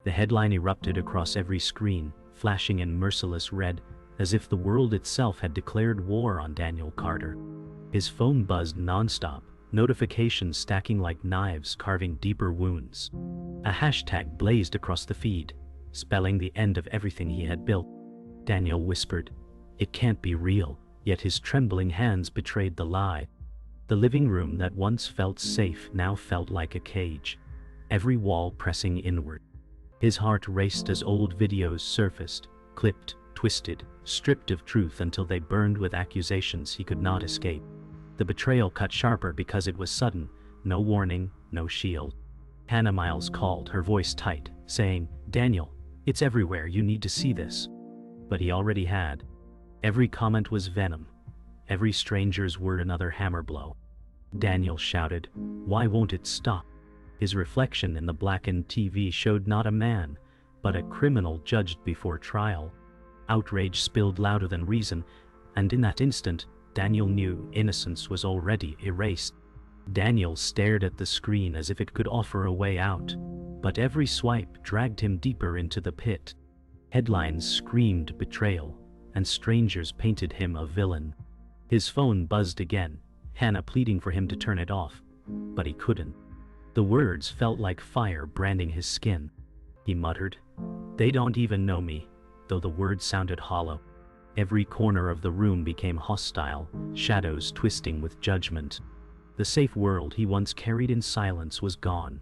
The headline erupted across every screen, flashing in merciless red, as if the world itself had declared war on Daniel Carter. His phone buzzed nonstop, notifications stacking like knives carving deeper wounds. A hashtag blazed across the feed, spelling the end of everything he had built. Daniel whispered, "It can't be real," yet his trembling hands betrayed the lie. The living room that once felt safe now felt like a cage, every wall pressing inward. His heart raced as old videos surfaced, clipped, twisted, stripped of truth until they burned with accusations he could not escape. The betrayal cut sharper because it was sudden, no warning, no shield. Hannah Miles called, her voice tight, saying, "Daniel, it's everywhere, you need to see this." But he already had. Every comment was venom. Every stranger's word another hammer blow. Daniel shouted, "Why won't it stop?" His reflection in the blackened TV showed not a man, but a criminal judged before trial. Outrage spilled louder than reason, and in that instant, Daniel knew innocence was already erased. Daniel stared at the screen as if it could offer a way out, but every swipe dragged him deeper into the pit. Headlines screamed betrayal, and strangers painted him a villain. His phone buzzed again, Hannah pleading for him to turn it off, but he couldn't. The words felt like fire branding his skin. He muttered, "They don't even know me," though the words sounded hollow. Every corner of the room became hostile, shadows twisting with judgment. The safe world he once carried in silence was gone,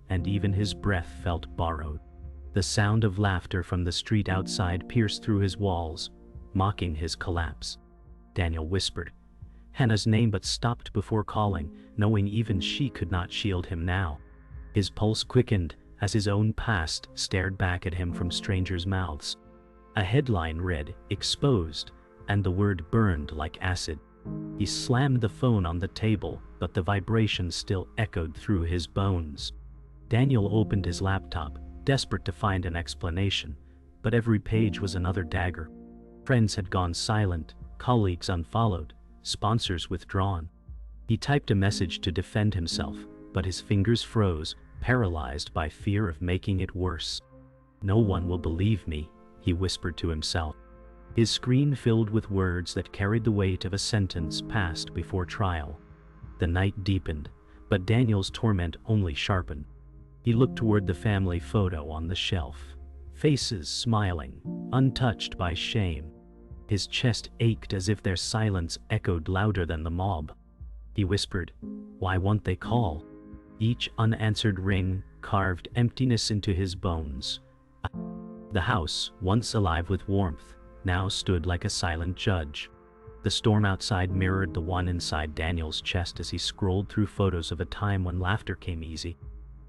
and even his breath felt borrowed. The sound of laughter from the street outside pierced through his walls, mocking his collapse. Daniel whispered Hannah's name but stopped before calling, knowing even she could not shield him now. His pulse quickened as his own past stared back at him from strangers' mouths. A headline read, "Exposed," and the word burned like acid. He slammed the phone on the table, but the vibration still echoed through his bones. Daniel opened his laptop, desperate to find an explanation, but every page was another dagger. Friends had gone silent, colleagues unfollowed, sponsors withdrawn. He typed a message to defend himself, but his fingers froze, paralyzed by fear of making it worse. "No one will believe me," he whispered to himself. His screen filled with words that carried the weight of a sentence passed before trial. The night deepened, but Daniel's torment only sharpened. He looked toward the family photo on the shelf, faces smiling, untouched by shame. His chest ached as if their silence echoed louder than the mob. He whispered, "Why won't they call?" Each unanswered ring carved emptiness into his bones. The house, once alive with warmth, now stood like a silent judge. The storm outside mirrored the one inside Daniel's chest as he scrolled through photos of a time when laughter came easy.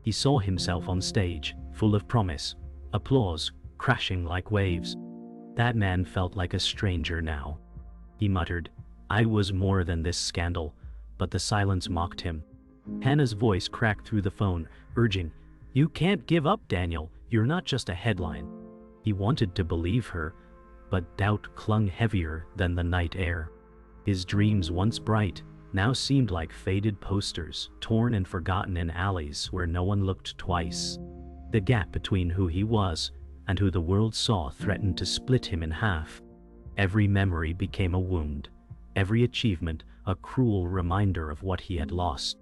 He saw himself on stage, full of promise, applause, crashing like waves. That man felt like a stranger now. He muttered, "I was more than this scandal," but the silence mocked him. Hannah's voice cracked through the phone, urging, "You can't give up, Daniel. You're not just a headline." He wanted to believe her, but doubt clung heavier than the night air. His dreams, once bright, now seemed like faded posters, torn and forgotten in alleys where no one looked twice. The gap between who he was and who the world saw threatened to split him in half. Every memory became a wound, every achievement a cruel reminder of what he had lost.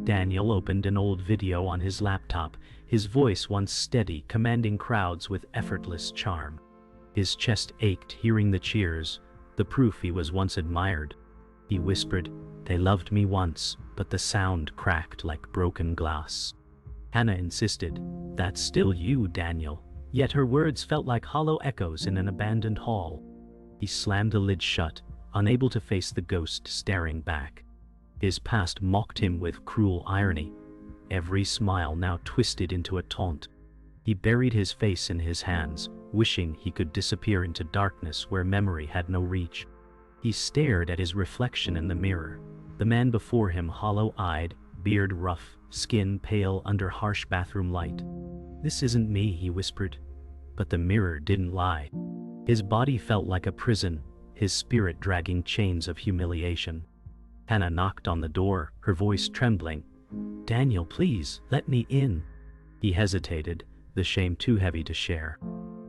Daniel opened an old video on his laptop, his voice once steady, commanding crowds with effortless charm. His chest ached hearing the cheers, the proof he was once admired. He whispered, "They loved me once," but the sound cracked like broken glass. Hannah insisted, "That's still you, Daniel," yet her words felt like hollow echoes in an abandoned hall. He slammed the lid shut, unable to face the ghost staring back. His past mocked him with cruel irony, every smile now twisted into a taunt. He buried his face in his hands, wishing he could disappear into darkness where memory had no reach. He stared at his reflection in the mirror, the man before him hollow-eyed, beard rough, skin pale under harsh bathroom light. "This isn't me," he whispered, but the mirror didn't lie. His body felt like a prison, his spirit dragging chains of humiliation. Hannah knocked on the door, her voice trembling. "Daniel, please, let me in." He hesitated, the shame too heavy to share.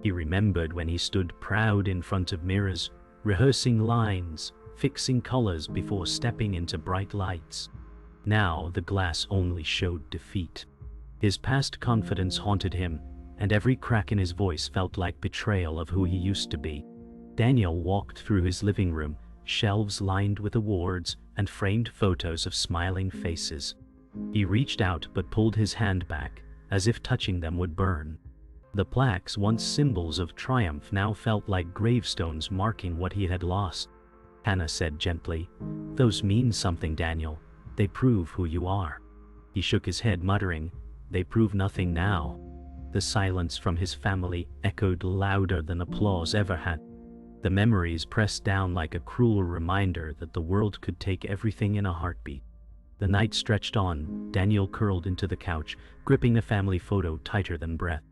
He remembered when he stood proud in front of mirrors, rehearsing lines, fixing colors before stepping into bright lights. Now the glass only showed defeat. His past confidence haunted him, and every crack in his voice felt like betrayal of who he used to be. Daniel walked through his living room, shelves lined with awards and framed photos of smiling faces. He reached out but pulled his hand back, as if touching them would burn. The plaques, once symbols of triumph, now felt like gravestones marking what he had lost. Hannah said gently, "Those mean something, Daniel. They prove who you are." He shook his head, muttering, "They prove nothing now." The silence from his family echoed louder than applause ever had. The memories pressed down like a cruel reminder that the world could take everything in a heartbeat. The night stretched on. Daniel curled into the couch, gripping the family photo tighter than breath.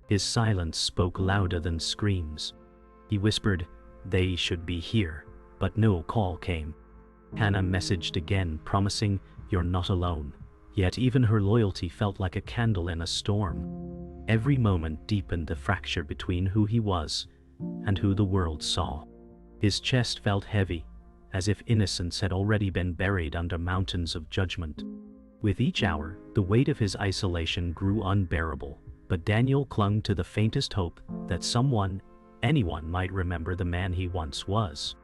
His silence spoke louder than screams. He whispered, "They should be here," but no call came. Hannah messaged again, promising, "You're not alone." Yet even her loyalty felt like a candle in a storm. Every moment deepened the fracture between who he was and who the world saw. His chest felt heavy, as if innocence had already been buried under mountains of judgment. With each hour, the weight of his isolation grew unbearable, but Daniel clung to the faintest hope that someone, anyone, might remember the man he once was.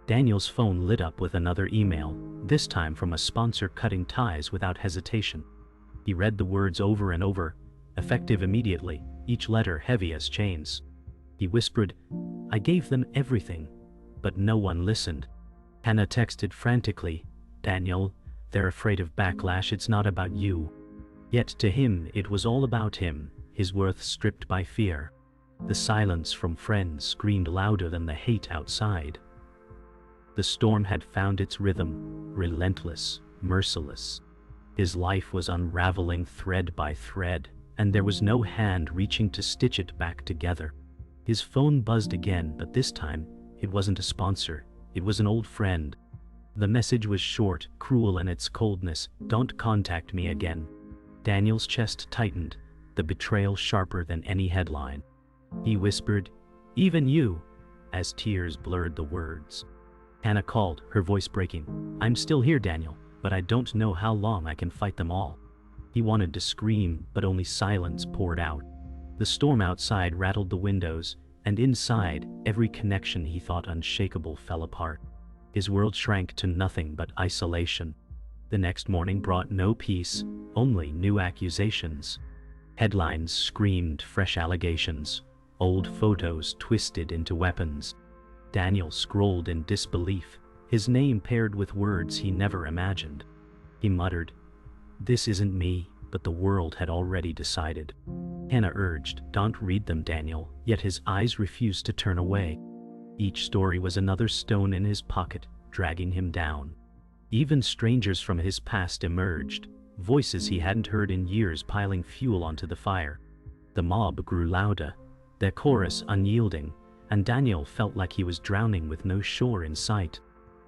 Daniel's phone lit up with another email, this time from a sponsor cutting ties without hesitation. He read the words over and over, effective immediately, each letter heavy as chains. He whispered, "I gave them everything," but no one listened. Hannah texted frantically, "Daniel, they're afraid of backlash. It's not about you." Yet to him it was all about him, his worth stripped by fear. The silence from friends screamed louder than the hate outside. The storm had found its rhythm, relentless, merciless. His life was unraveling thread by thread, and there was no hand reaching to stitch it back together. His phone buzzed again, but this time, it wasn't a sponsor, it was an old friend. The message was short, cruel in its coldness, "Don't contact me again." Daniel's chest tightened, the betrayal sharper than any headline. He whispered, "Even you," as tears blurred the words. Hannah called, her voice breaking. "I'm still here, Daniel, but I don't know how long I can fight them all." He wanted to scream, but only silence poured out. The storm outside rattled the windows, and inside, every connection he thought unshakable fell apart. His world shrank to nothing but isolation. The next morning brought no peace, only new accusations. Headlines screamed fresh allegations, old photos twisted into weapons. Daniel scrolled in disbelief, his name paired with words he never imagined. He muttered, "This isn't me," but the world had already decided. Hannah urged, "Don't read them, Daniel," yet his eyes refused to turn away. Each story was another stone in his pocket, dragging him down. Even strangers from his past emerged, voices he hadn't heard in years piling fuel onto the fire. The mob grew louder, their chorus unyielding, and Daniel felt like he was drowning with no shore in sight.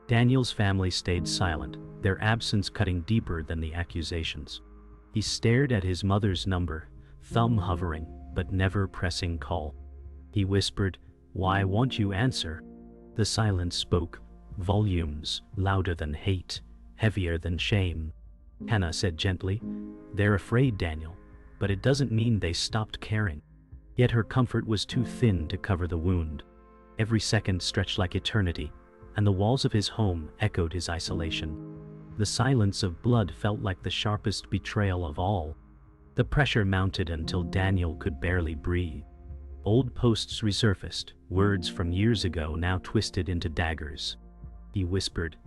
Daniel's family stayed silent, their absence cutting deeper than the accusations. He stared at his mother's number, thumb hovering, but never pressing call. He whispered, "Why won't you answer?" The silence spoke, volumes, louder than hate, heavier than shame. Hannah said gently, "They're afraid, Daniel, but it doesn't mean they stopped caring." Yet her comfort was too thin to cover the wound. Every second stretched like eternity, and the walls of his home echoed his isolation. The silence of blood felt like the sharpest betrayal of all. The pressure mounted until Daniel could barely breathe. Old posts resurfaced, words from years ago now twisted into daggers. He whispered,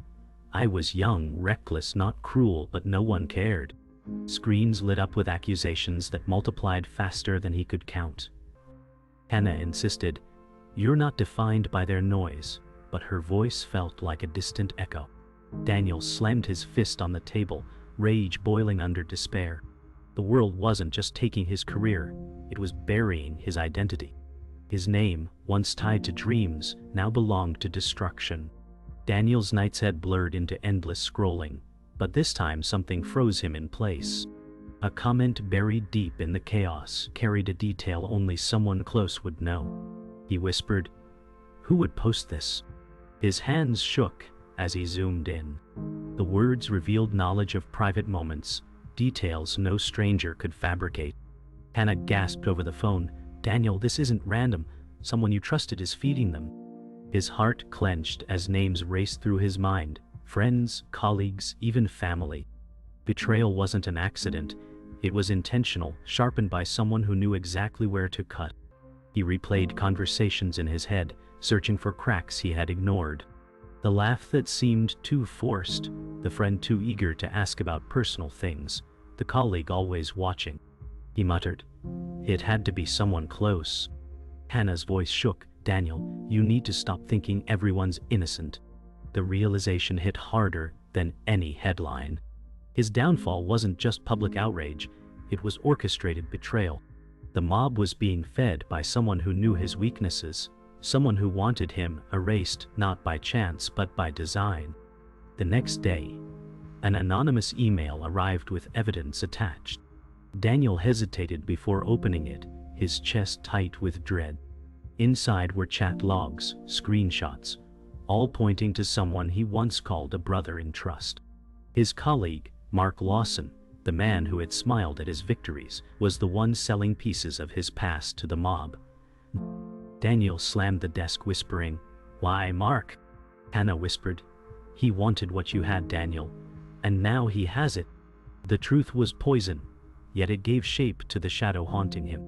"I was young, reckless, not cruel, but no one cared." Screens lit up with accusations that multiplied faster than he could count. Hannah insisted, "You're not defined by their noise," but her voice felt like a distant echo. Daniel slammed his fist on the table, rage boiling under despair. The world wasn't just taking his career, it was burying his identity. His name, once tied to dreams, now belonged to destruction. Daniel's nights had blurred into endless scrolling, but this time something froze him in place. A comment buried deep in the chaos carried a detail only someone close would know. He whispered, "Who would post this?" His hands shook as he zoomed in. The words revealed knowledge of private moments, details no stranger could fabricate. Hannah gasped over the phone, "Daniel, this isn't random. Someone you trusted is feeding them." His heart clenched as names raced through his mind, friends, colleagues, even family. Betrayal wasn't an accident. It was intentional, sharpened by someone who knew exactly where to cut. He replayed conversations in his head, searching for cracks he had ignored. The laugh that seemed too forced, the friend too eager to ask about personal things, the colleague always watching. He muttered, "It had to be someone close." Hannah's voice shook, "Daniel, you need to stop thinking everyone's innocent." The realization hit harder than any headline. His downfall wasn't just public outrage, it was orchestrated betrayal. The mob was being fed by someone who knew his weaknesses, someone who wanted him erased not by chance but by design. The next day, an anonymous email arrived with evidence attached. Daniel hesitated before opening it, his chest tight with dread. Inside were chat logs, screenshots, all pointing to someone he once called a brother in trust. His colleague, Mark Lawson, the man who had smiled at his victories, was the one selling pieces of his past to the mob. Daniel slammed the desk, whispering, "Why, Mark?" Hannah whispered, "He wanted what you had, Daniel, and now he has it." The truth was poison, yet it gave shape to the shadow haunting him.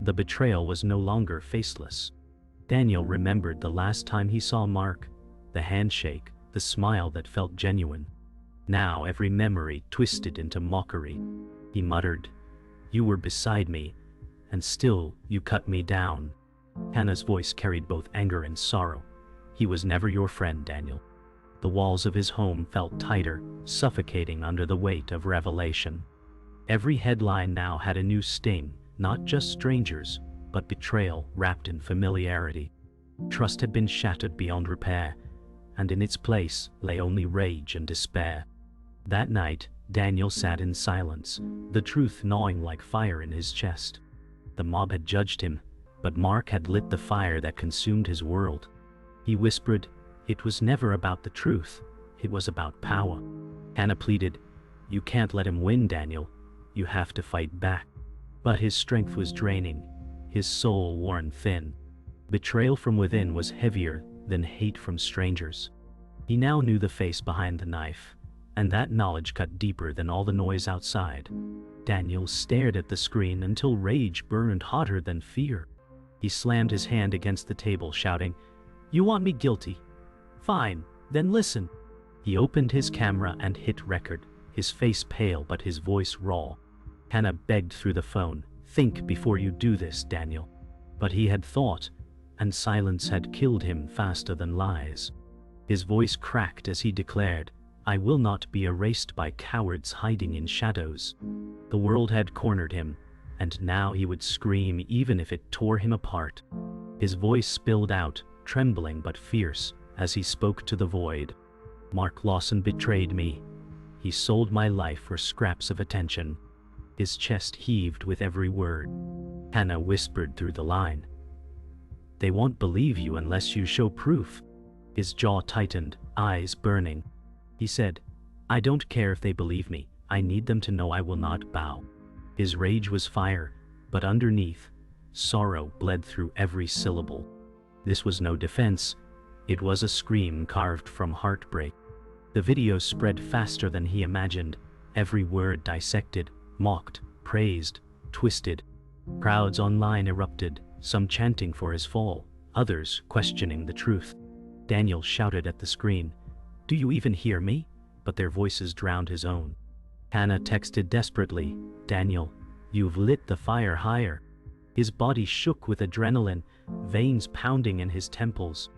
The betrayal was no longer faceless. Daniel remembered the last time he saw Mark, the handshake, the smile that felt genuine. Now every memory twisted into mockery. He muttered, "You were beside me, and still you cut me down." Hannah's voice carried both anger and sorrow. "He was never your friend, Daniel." The walls of his home felt tighter, suffocating under the weight of revelation. Every headline now had a new sting, not just strangers, but betrayal wrapped in familiarity. Trust had been shattered beyond repair, and in its place lay only rage and despair. That night, Daniel sat in silence, the truth gnawing like fire in his chest. The mob had judged him, but Mark had lit the fire that consumed his world. He whispered, "It was never about the truth, it was about power." Hannah pleaded, "You can't let him win, Daniel. You have to fight back." But his strength was draining, his soul worn thin. Betrayal from within was heavier than hate from strangers. He now knew the face behind the knife, and that knowledge cut deeper than all the noise outside. Daniel stared at the screen until rage burned hotter than fear. He slammed his hand against the table, shouting, "You want me guilty? Fine, then listen." He opened his camera and hit record, his face pale but his voice raw. Hannah begged through the phone, "Think before you do this, Daniel." But he had thought, and silence had killed him faster than lies. His voice cracked as he declared, "I will not be erased by cowards hiding in shadows." The world had cornered him, and now he would scream even if it tore him apart. His voice spilled out, trembling but fierce, as he spoke to the void. "Mark Lawson betrayed me. He sold my life for scraps of attention." His chest heaved with every word. Hannah whispered through the line, "They won't believe you unless you show proof." His jaw tightened, eyes burning. He said, "I don't care if they believe me. I need them to know I will not bow." His rage was fire, but underneath, sorrow bled through every syllable. This was no defense. It was a scream carved from heartbreak. The video spread faster than he imagined, every word dissected, mocked, praised, twisted. Crowds online erupted, some chanting for his fall, others questioning the truth. Daniel shouted at the screen, "Do you even hear me?" But their voices drowned his own. Hannah texted desperately, "Daniel, you've lit the fire higher." His body shook with adrenaline, veins pounding in his temples.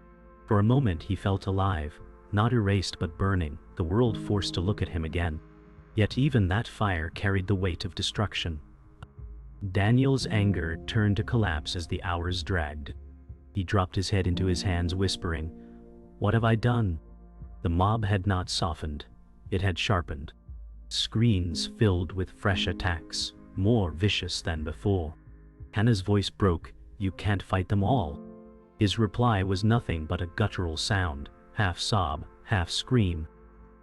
For a moment he felt alive, not erased but burning, the world forced to look at him again. Yet even that fire carried the weight of destruction. Daniel's anger turned to collapse as the hours dragged. He dropped his head into his hands, whispering, "What have I done?" The mob had not softened, it had sharpened. screens filled with fresh attacks, more vicious than before. Hannah's voice broke, "You can't fight them all." His reply was nothing but a guttural sound, half sob, half scream.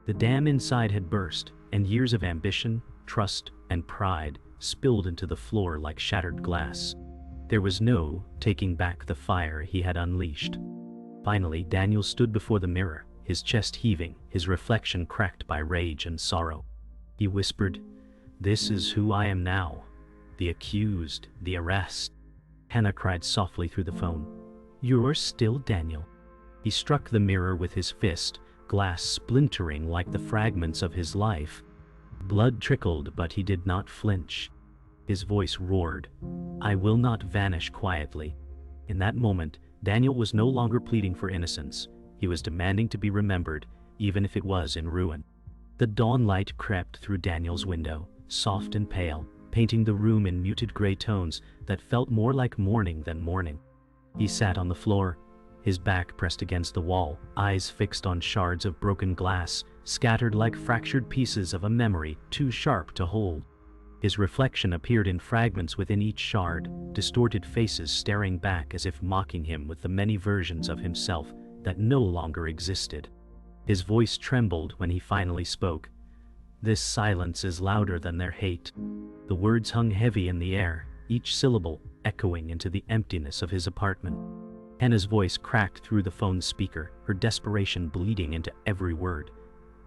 The dam inside had burst, and years of ambition, trust, and pride spilled into the floor like shattered glass. There was no taking back the fire he had unleashed. Finally, Daniel stood before the mirror, his chest heaving, his reflection cracked by rage and sorrow. He whispered, "This is who I am now. The accused, the arrest." Hannah cried softly through the phone, "You're still Daniel." He struck the mirror with his fist, glass splintering like the fragments of his life. Blood trickled, but he did not flinch. His voice roared, "I will not vanish quietly." In that moment, Daniel was no longer pleading for innocence. He was demanding to be remembered, even if it was in ruin. The dawn light crept through Daniel's window, soft and pale, painting the room in muted gray tones that felt more like morning than morning. He sat on the floor, his back pressed against the wall, eyes fixed on shards of broken glass, scattered like fractured pieces of a memory too sharp to hold. His reflection appeared in fragments within each shard, distorted faces staring back as if mocking him with the many versions of himself that no longer existed. His voice trembled when he finally spoke. "This silence is louder than their hate." The words hung heavy in the air, each syllable echoing into the emptiness of his apartment. Hannah's voice cracked through the phone's speaker, her desperation bleeding into every word.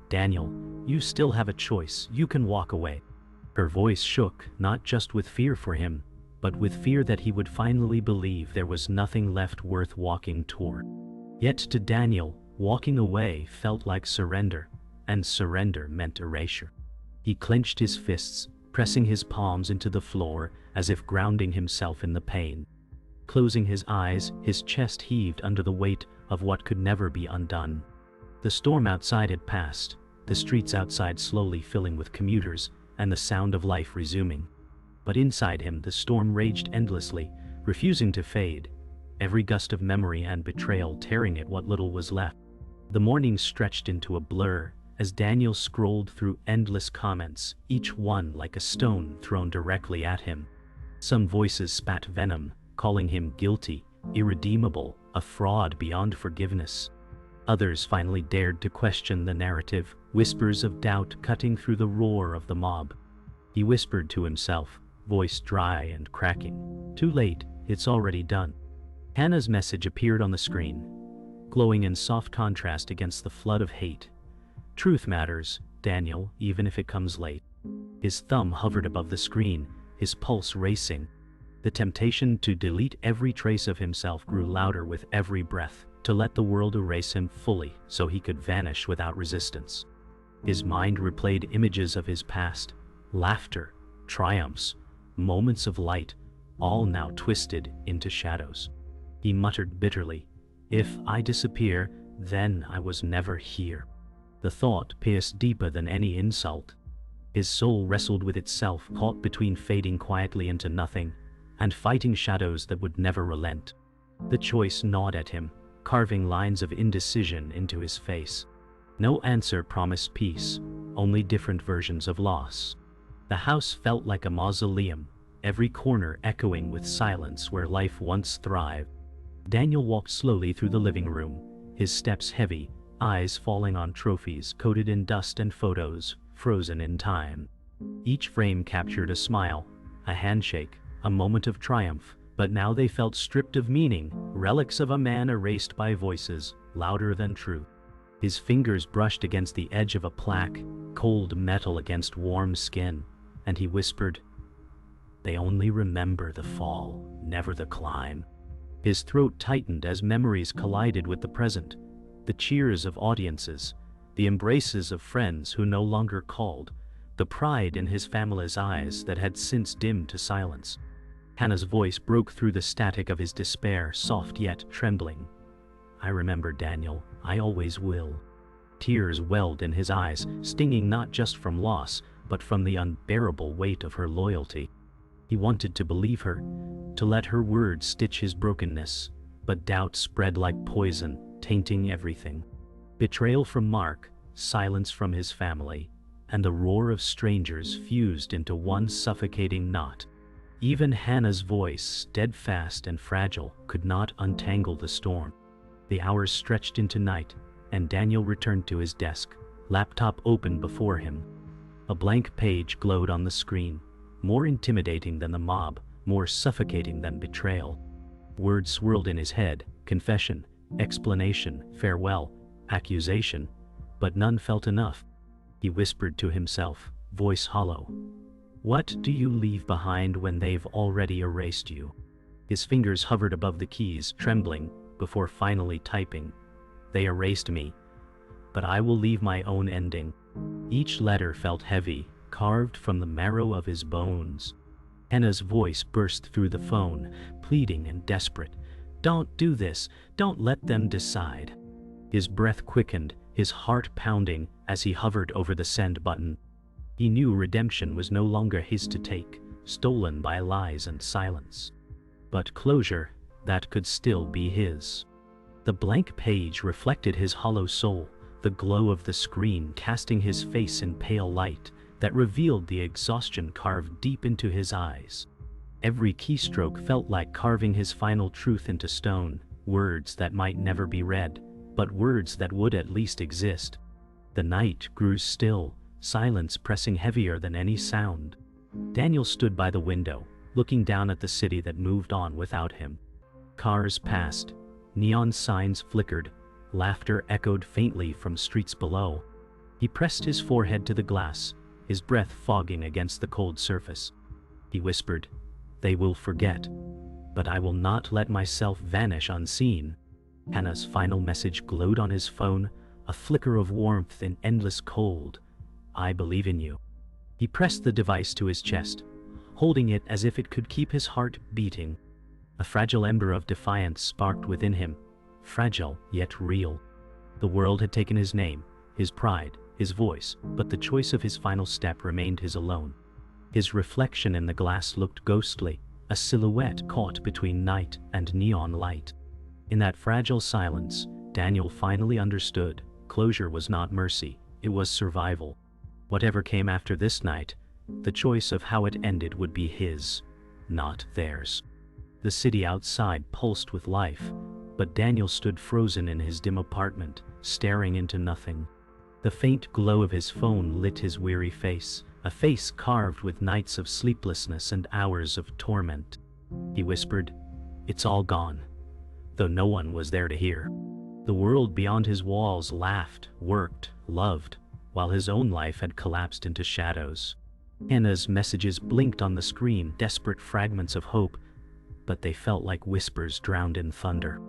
"Daniel, you still have a choice. You can walk away." Her voice shook, not just with fear for him, but with fear that he would finally believe there was nothing left worth walking toward. Yet to Daniel, walking away felt like surrender, and surrender meant erasure. He clenched his fists, pressing his palms into the floor as if grounding himself in the pain. Closing his eyes, his chest heaved under the weight of what could never be undone. The storm outside had passed, the streets outside slowly filling with commuters, and the sound of life resuming. But inside him the storm raged endlessly, refusing to fade, every gust of memory and betrayal tearing at what little was left. The morning stretched into a blur as Daniel scrolled through endless comments, each one like a stone thrown directly at him. Some voices spat venom, calling him guilty, irredeemable, a fraud beyond forgiveness. Others finally dared to question the narrative, whispers of doubt cutting through the roar of the mob. He whispered to himself, voice dry and cracking, "Too late, it's already done." Hannah's message appeared on the screen, glowing in soft contrast against the flood of hate. "Truth matters, Daniel, even if it comes late." His thumb hovered above the screen, his pulse racing. The temptation to delete every trace of himself grew louder with every breath, to let the world erase him fully so he could vanish without resistance. His mind replayed images of his past, laughter, triumphs, moments of light, all now twisted into shadows. He muttered bitterly, "If I disappear, then I was never here." The thought pierced deeper than any insult. His soul wrestled with itself, caught between fading quietly into nothing and fighting shadows that would never relent. The choice gnawed at him, carving lines of indecision into his face. No answer promised peace, only different versions of loss. The house felt like a mausoleum, every corner echoing with silence where life once thrived. Daniel walked slowly through the living room, his steps heavy, eyes falling on trophies coated in dust and photos, frozen in time. Each frame captured a smile, a handshake, a moment of triumph, but now they felt stripped of meaning, relics of a man erased by voices, louder than truth. His fingers brushed against the edge of a plaque, cold metal against warm skin, and he whispered, "They only remember the fall, never the climb." His throat tightened as memories collided with the present, the cheers of audiences, the embraces of friends who no longer called, the pride in his family's eyes that had since dimmed to silence. Hannah's voice broke through the static of his despair, soft yet trembling. "I remember, Daniel, I always will." Tears welled in his eyes, stinging not just from loss, but from the unbearable weight of her loyalty. He wanted to believe her, to let her words stitch his brokenness, but doubt spread like poison, tainting everything. Betrayal from Mark, silence from his family, and the roar of strangers fused into one suffocating knot. Even Hannah's voice, steadfast and fragile, could not untangle the storm. The hours stretched into night, and Daniel returned to his desk, laptop open before him. A blank page glowed on the screen, more intimidating than the mob, more suffocating than betrayal. Words swirled in his head: confession, explanation, farewell, accusation, but none felt enough. He whispered to himself, voice hollow. What do you leave behind when they've already erased you? His fingers hovered above the keys, trembling, before finally typing. They erased me, but I will leave my own ending. Each letter felt heavy, carved from the marrow of his bones. Hannah's voice burst through the phone, pleading and desperate. Don't do this, don't let them decide. His breath quickened, his heart pounding as he hovered over the send button. He knew redemption was no longer his to take, stolen by lies and silence. But closure, that could still be his. The blank page reflected his hollow soul, the glow of the screen casting his face in pale light that revealed the exhaustion carved deep into his eyes. Every keystroke felt like carving his final truth into stone, words that might never be read, but words that would at least exist. The night grew still, silence pressing heavier than any sound. Daniel stood by the window, looking down at the city that moved on without him. Cars passed, neon signs flickered, laughter echoed faintly from streets below. He pressed his forehead to the glass, his breath fogging against the cold surface. He whispered, "They will forget, but I will not let myself vanish unseen." Hannah's final message glowed on his phone, a flicker of warmth in endless cold. "I believe in you." He pressed the device to his chest, holding it as if it could keep his heart beating. A fragile ember of defiance sparked within him, fragile yet real. The world had taken his name, his pride, his voice, but the choice of his final step remained his alone. His reflection in the glass looked ghostly, a silhouette caught between night and neon light. In that fragile silence, Daniel finally understood. Closure was not mercy, it was survival. Whatever came after this night, the choice of how it ended would be his, not theirs. The city outside pulsed with life, but Daniel stood frozen in his dim apartment, staring into nothing. The faint glow of his phone lit his weary face, a face carved with nights of sleeplessness and hours of torment. He whispered, "It's all gone," though no one was there to hear. The world beyond his walls laughed, worked, loved, while his own life had collapsed into shadows. Hannah's messages blinked on the screen, desperate fragments of hope, but they felt like whispers drowned in thunder.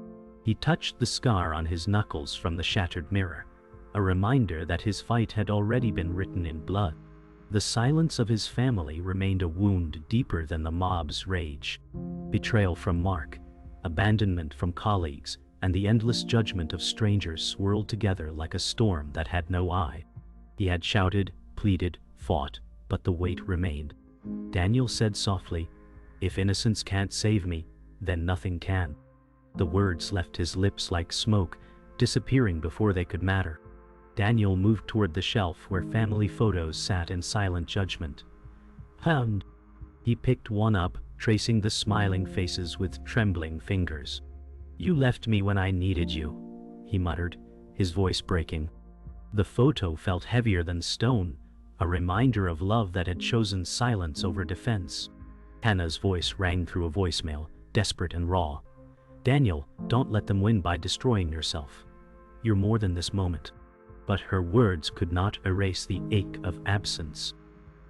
He touched the scar on his knuckles from the shattered mirror, a reminder that his fight had already been written in blood. The silence of his family remained a wound deeper than the mob's rage. Betrayal from Mark, abandonment from colleagues, and the endless judgment of strangers swirled together like a storm that had no eye. He had shouted, pleaded, fought, but the weight remained. Daniel said softly, "If innocence can't save me, then nothing can." The words left his lips like smoke, disappearing before they could matter. Daniel moved toward the shelf where family photos sat in silent judgment. "Hound." He picked one up, tracing the smiling faces with trembling fingers. "You left me when I needed you," he muttered, his voice breaking. The photo felt heavier than stone, a reminder of love that had chosen silence over defense. Hannah's voice rang through a voicemail, desperate and raw. "Daniel, don't let them win by destroying yourself. You're more than this moment." But her words could not erase the ache of absence.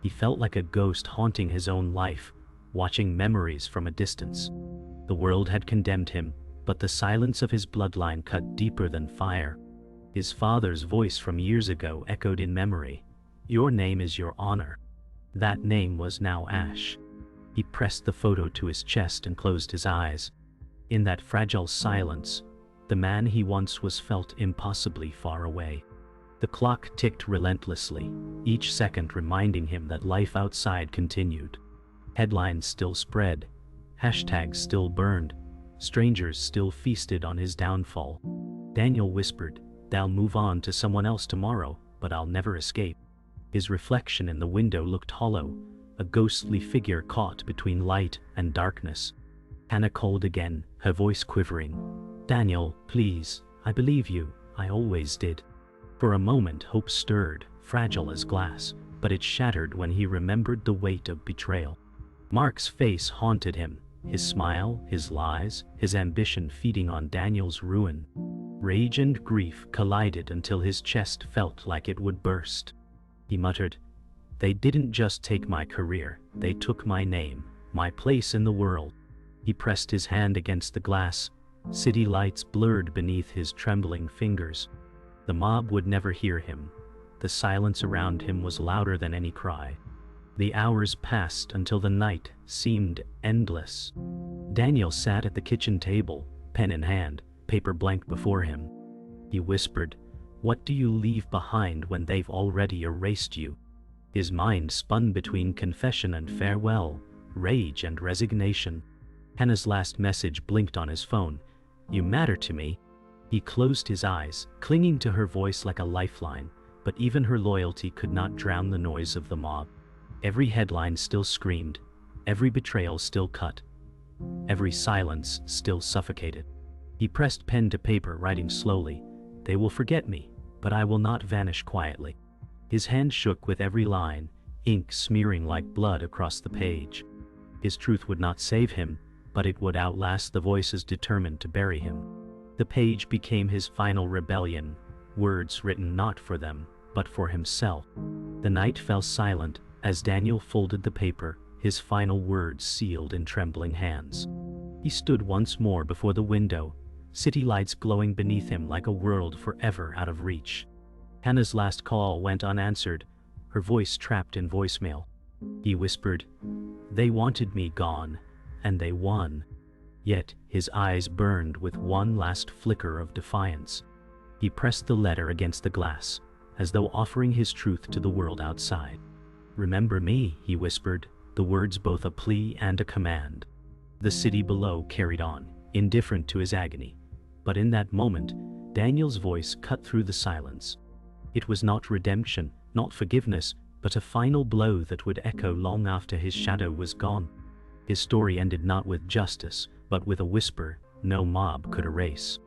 He felt like a ghost haunting his own life, watching memories from a distance. The world had condemned him, but the silence of his bloodline cut deeper than fire. His father's voice from years ago echoed in memory. "Your name is your honor." That name was now ash. He pressed the photo to his chest and closed his eyes. In that fragile silence, the man he once was felt impossibly far away. The clock ticked relentlessly, each second reminding him that life outside continued. Headlines still spread, hashtags still burned, strangers still feasted on his downfall. Daniel whispered, "They'll move on to someone else tomorrow, but I'll never escape." His reflection in the window looked hollow, a ghostly figure caught between light and darkness. Hannah called again, her voice quivering. "Daniel, please, I believe you, I always did." For a moment hope stirred, fragile as glass, but it shattered when he remembered the weight of betrayal. Mark's face haunted him, his smile, his lies, his ambition feeding on Daniel's ruin. Rage and grief collided until his chest felt like it would burst. He muttered, "They didn't just take my career, they took my name, my place in the world." He pressed his hand against the glass. City lights blurred beneath his trembling fingers. The mob would never hear him. The silence around him was louder than any cry. The hours passed until the night seemed endless. Daniel sat at the kitchen table, pen in hand, paper blank before him. He whispered, "What do you leave behind when they've already erased you?" His mind spun between confession and farewell, rage and resignation. Hannah's last message blinked on his phone. "You matter to me." He closed his eyes, clinging to her voice like a lifeline, but even her loyalty could not drown the noise of the mob. Every headline still screamed, every betrayal still cut, every silence still suffocated. He pressed pen to paper, writing slowly, "They will forget me, but I will not vanish quietly." His hand shook with every line, ink smearing like blood across the page. His truth would not save him, but it would outlast the voices determined to bury him. The page became his final rebellion, words written not for them, but for himself. The night fell silent as Daniel folded the paper, his final words sealed in trembling hands. He stood once more before the window, city lights glowing beneath him like a world forever out of reach. Hannah's last call went unanswered, her voice trapped in voicemail. He whispered, "They wanted me gone, and they won." Yet his eyes burned with one last flicker of defiance. He pressed the letter against the glass, as though offering his truth to the world outside. "Remember me," he whispered, the words both a plea and a command. The city below carried on, indifferent to his agony. But in that moment, Daniel's voice cut through the silence. It was not redemption, not forgiveness, but a final blow that would echo long after his shadow was gone. His story ended not with justice, but with a whisper no mob could erase.